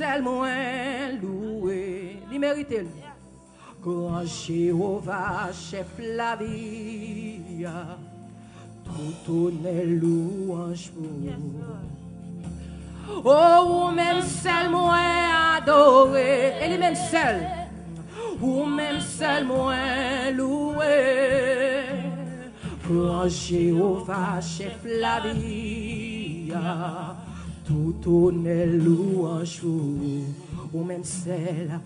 seul moins loué. Il mérite. Grand Jéhovah, chef la vie, tout honneur louange pour. Oh, ou même seul moins adoré, et lui-même seul, ou même seul moins loué. Grand Jéhovah, chef la vie, tout honneur louange pour. Ou même celle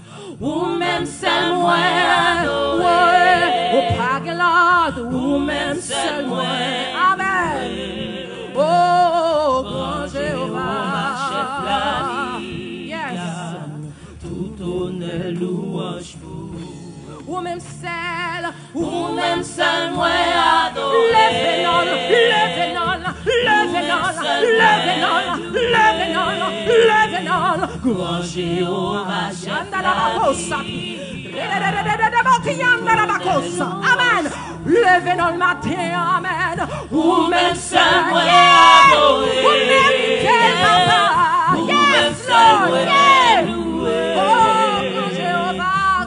moi, au paglade, ou même celle moi, amen. Oh, grand Jéhovah, chef la vie, yes, tout honneur louange pour. Ou même celle moi, adoré. Le grand Jéhovah, chef la vie. Amen. Levez dans le matin, amen. Ou même seul moi adoré. Ou même tel papa. Yes, Lord. loué. Oh,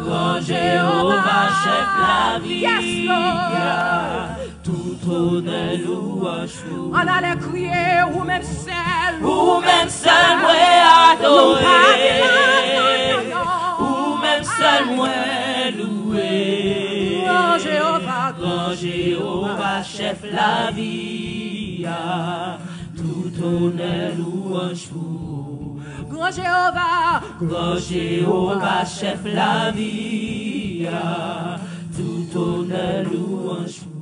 grand Jéhovah, chef la vie. Yes, Lord. Tout honneur louange pour. On allait crier, ou même celle. Ou même seul moi adoré. Ou même seul moi loué. Grand Jéhovah, chef la vie. Tout honneur louange pour. Grand Jéhovah, chef la vie. Tout honneur louange pour.